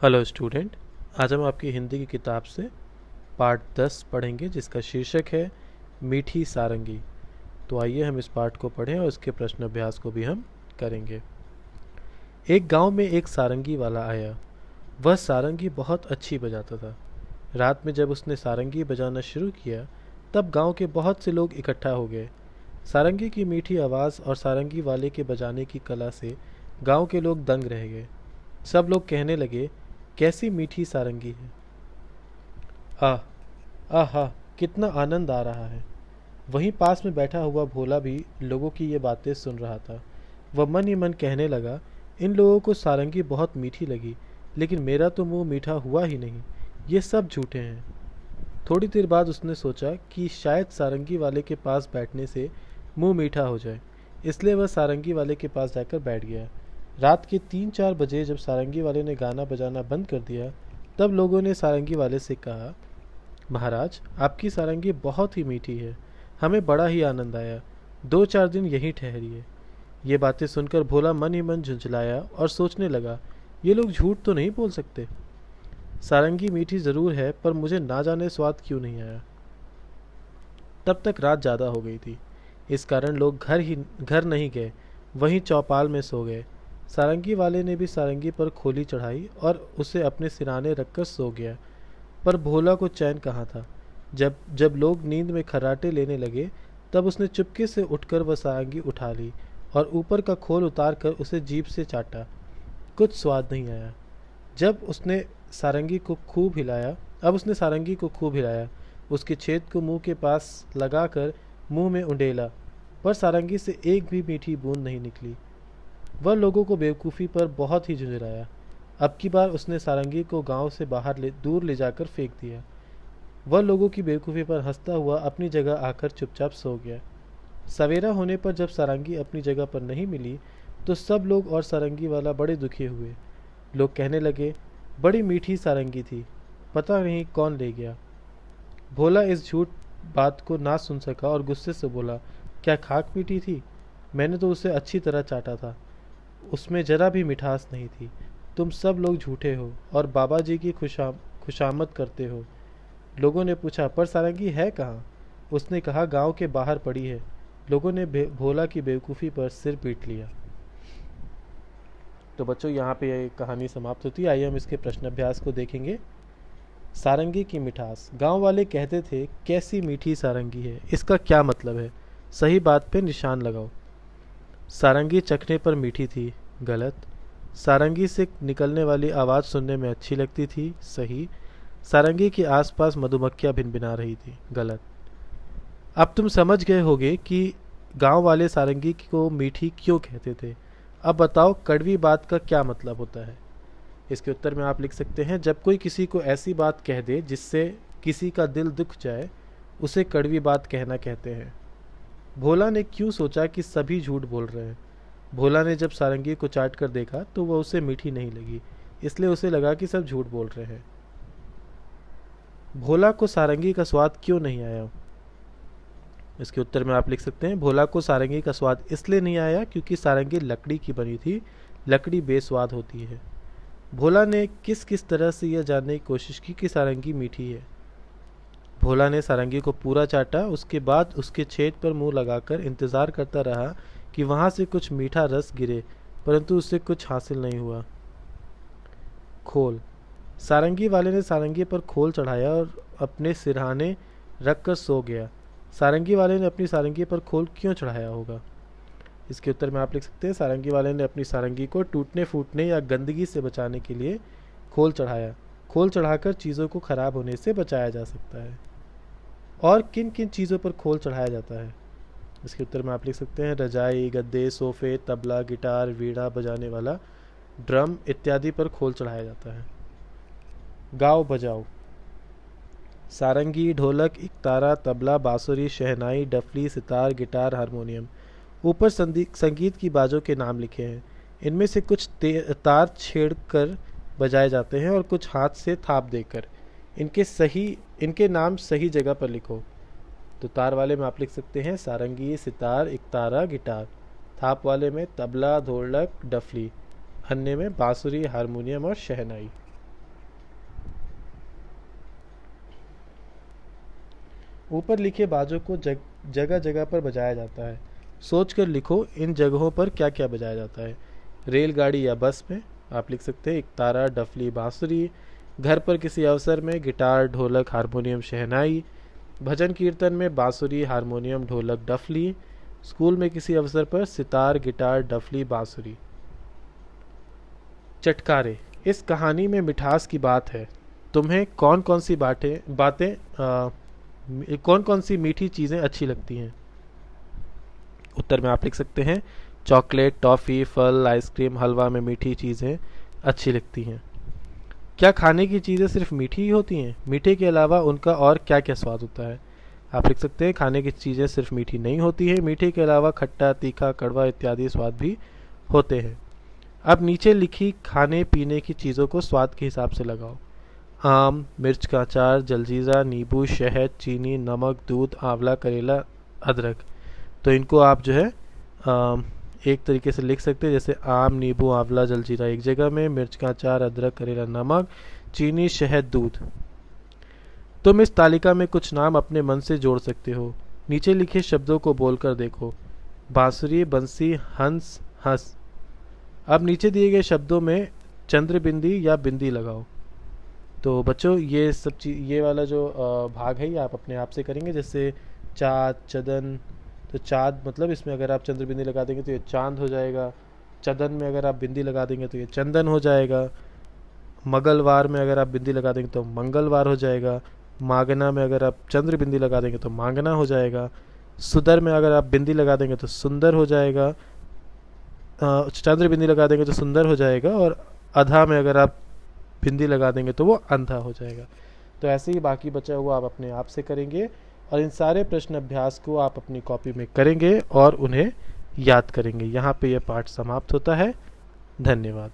Hello student. आज हम आपकी हिंदी की किताब से पाठ 10 पढ़ेंगे जिसका शीर्षक है मीठी सारंगी। तो आइए हम इस पाठ को पढ़ें और इसके प्रश्न अभ्यास को भी हम करेंगे। एक गांव में एक सारंगी वाला आया। वह सारंगी बहुत अच्छी बजाता था। रात में जब उसने सारंगी बजाना शुरू किया तब गांव के बहुत से लोग इकट्ठा हो गए। सारंगी की मीठी आवाज़ और सारंगी वाले के बजाने की कला से गांव के लोग दंग रह गए। सब लोग कहने लगे, कैसी मीठी सारंगी है। आह आह, कितना आनंद आ रहा है। वहीं पास में बैठा हुआ भोला भी लोगों की ये बातें सुन रहा था। वह मन ही मन कहने लगा, इन लोगों को सारंगी बहुत मीठी लगी, लेकिन मेरा तो मुंह मीठा हुआ ही नहीं। ये सब झूठे हैं। थोड़ी देर बाद उसने सोचा कि शायद सारंगी वाले के पास बैठने से मुंह मीठा हो जाए, इसलिए वह सारंगी वाले के पास जाकर बैठ गया। रात के 3-4 बजे जब सारंगी वाले ने गाना बजाना बंद कर दिया तब लोगों ने सारंगी वाले से कहा, महाराज, आपकी सारंगी बहुत ही मीठी है, हमें बड़ा ही आनंद आया। 2-4 दिन यहीं ठहरिए। ये बातें सुनकर भोला मन ही मन झुंझलाया और सोचने लगा, ये लोग झूठ तो नहीं बोल सकते। सारंगी मीठी जरूर है, पर मुझे ना जाने स्वाद क्यों नहीं आया। तब तक रात ज़्यादा हो गई थी, इस कारण लोग घर नहीं गए, वहीं चौपाल में सो गए। सारंगी वाले ने भी सारंगी पर खोली चढ़ाई और उसे अपने सिराने रखकर सो गया। पर भोला को चैन कहाँ था। जब जब लोग नींद में खर्राटे लेने लगे तब उसने चुपके से उठकर वह सारंगी उठा ली और ऊपर का खोल उतार कर उसे जीभ से चाटा। कुछ स्वाद नहीं आया। जब उसने सारंगी को खूब हिलाया अब उसने सारंगी को खूब हिलाया, उसके छेद को मुंह के पास लगाकर मुंह में उंडेला, पर सारंगी से एक भी मीठी बूंद नहीं निकली। वह लोगों को बेवकूफ़ी पर बहुत ही झुंझलाया। अब की बार उसने सारंगी को गांव से बाहर दूर ले जाकर फेंक दिया। वह लोगों की बेवकूफ़ी पर हंसता हुआ अपनी जगह आकर चुपचाप सो गया। सवेरा होने पर जब सारंगी अपनी जगह पर नहीं मिली तो सब लोग और सारंगी वाला बड़े दुखी हुए। लोग कहने लगे, बड़ी मीठी सारंगी थी, पता नहीं कौन ले गया। भोला इस झूठ बात को ना सुन सका और गुस्से से बोला, क्या खाक मीठी थी? मैंने तो उसे अच्छी तरह चाटा था, उसमें जरा भी मिठास नहीं थी। तुम सब लोग झूठे हो और बाबा जी की खुशामद करते हो। लोगों ने पूछा, पर सारंगी है कहाँ? उसने कहा, गांव के बाहर पड़ी है। लोगों ने भोला की बेवकूफ़ी पर सिर पीट लिया। तो बच्चों, यहाँ पे ये कहानी समाप्त होती है। आइए हम इसके प्रश्न अभ्यास को देखेंगे। सारंगी की मिठास। गांव वाले कहते थे, कैसी मीठी सारंगी है। इसका क्या मतलब है? सही बात पे निशान लगाओ। सारंगी चखने पर मीठी थी। गलत। सारंगी से निकलने वाली आवाज़ सुनने में अच्छी लगती थी। सही। सारंगी के आसपास मधुमक्खियां भिनभिना रही थी। गलत। अब तुम समझ गए होगे कि गांव वाले सारंगी को मीठी क्यों कहते थे। अब बताओ, कड़वी बात का क्या मतलब होता है? इसके उत्तर में आप लिख सकते हैं, जब कोई किसी को ऐसी बात कह दे जिससे किसी का दिल दुख जाए, उसे कड़वी बात कहना कहते हैं। भोला ने क्यों सोचा कि सभी झूठ बोल रहे हैं? भोला ने जब सारंगी को चाट कर देखा तो वह उसे मीठी नहीं लगी, इसलिए उसे लगा कि सब झूठ बोल रहे हैं। भोला को सारंगी का स्वाद क्यों नहीं आया? इसके उत्तर में आप लिख सकते हैं, भोला को सारंगी का स्वाद इसलिए नहीं आया क्योंकि सारंगी लकड़ी की बनी थी। लकड़ी बेस्वाद होती है। भोला ने किस किस तरह से यह जानने की कोशिश की कि सारंगी मीठी है। भोला ने सारंगी को पूरा चाटा, उसके बाद उसके छेद पर मुंह लगाकर इंतजार करता रहा कि वहां से कुछ मीठा रस गिरे, परंतु उससे कुछ हासिल नहीं हुआ। खोल। सारंगी वाले ने सारंगी पर खोल चढ़ाया और अपने सिरहाने रखकर सो गया। सारंगी वाले ने अपनी सारंगी पर खोल क्यों चढ़ाया होगा? इसके उत्तर में आप लिख सकते हैं, सारंगी वाले ने अपनी सारंगी को टूटने फूटने या गंदगी से बचाने के लिए खोल चढ़ाया। खोल चढ़ाकर चीज़ों को खराब होने से बचाया जा सकता है। और किन किन चीज़ों पर खोल चढ़ाया जाता है? इसके उत्तर में आप लिख सकते हैं, रजाई, गद्दे, सोफे, तबला, गिटार, वीणा बजाने वाला ड्रम इत्यादि पर खोल चढ़ाया जाता है। गाओ बजाओ। सारंगी, ढोलक, इकतारा, तबला, बांसुरी, शहनाई, डफली, सितार, गिटार, हारमोनियम। ऊपर संगीत की बाजों के नाम लिखे हैं। इनमें से कुछ तार छेड़कर बजाए जाते हैं और कुछ हाथ से थाप देकर। इनके नाम सही जगह पर लिखो। तो तार वाले में आप लिख सकते हैं, सारंगी, सितार, इकतारा, गिटार। थाप वाले में तबला, ढोलक, डफली। अन्य में बांसुरी, हारमोनियम और शहनाई। ऊपर लिखे बाजों को जगह जगह पर बजाया जाता है। सोच कर लिखो इन जगहों पर क्या क्या बजाया जाता है। रेलगाड़ी या बस में आप लिख सकते हैं एक तारा, डफली, बांसुरी। घर पर किसी अवसर में गिटार, ढोलक, हारमोनियम, शहनाई। भजन कीर्तन में बांसुरी, हारमोनियम, ढोलक, डफली। स्कूल में किसी अवसर पर सितार, गिटार, डफली, बांसुरी। चटकारे। इस कहानी में मिठास की बात है। तुम्हें कौन कौन सी बातें कौन कौन सी मीठी चीज़ें अच्छी लगती हैं। उत्तर में आप लिख सकते हैं चॉकलेट, टॉफ़ी, फल, आइसक्रीम, हलवा में मीठी चीज़ें अच्छी लगती हैं। क्या खाने की चीज़ें सिर्फ मीठी ही होती हैं? मीठे के अलावा उनका और क्या क्या स्वाद होता है? आप लिख सकते हैं खाने की चीज़ें सिर्फ मीठी नहीं होती है, मीठे के अलावा खट्टा, तीखा, कड़वा इत्यादि स्वाद भी होते हैं। अब नीचे लिखी खाने पीने की चीज़ों को स्वाद के हिसाब से लगाओ। आम, मिर्च का अचार, जलजीरा, नींबू, शहद, चीनी, नमक, दूध, आंवला, करेला, अदरक। तो इनको आप जो है एक तरीके से लिख सकते हैं, जैसे आम, नींबू, आंवला, जलजीरा एक जगह में, मिर्च का अचार, अदरक, करेला, नमक, चीनी, शहद, दूध। तुम इस तालिका में कुछ नाम अपने मन से जोड़ सकते हो। नीचे लिखे शब्दों को बोलकर देखो। बांसुरी, बंसी, हंस, हंस। अब नीचे दिए गए शब्दों में चंद्र बिंदी या बिंदी लगाओ। तो बच्चों ये सब चीज़, ये वाला जो भाग है ये आप अपने आप से करेंगे, जैसे चाँद, चदन। तो चाँद मतलब इसमें अगर आप चंद्र बिंदी लगा देंगे तो ये चांद हो जाएगा। चदन में अगर आप बिंदी लगा देंगे तो ये चंदन हो जाएगा। मंगलवार में अगर आप बिंदी लगा देंगे तो मंगलवार हो जाएगा। मांगना में अगर आप चंद्र बिंदी लगा देंगे तो मांगना हो जाएगा। सुदर में अगर आप बिंदी लगा देंगे तो सुंदर हो जाएगा। चंद्र बिंदी लगा देंगे तो सुंदर हो जाएगा। और अधा में अगर आप बिंदी लगा देंगे तो वो अंधा हो जाएगा। तो ऐसे ही बाकी बचा हुआ आप अपने आप से करेंगे और इन सारे प्रश्न अभ्यास को आप अपनी कॉपी में करेंगे और उन्हें याद करेंगे। यहाँ पे यह पाठ समाप्त होता है। धन्यवाद।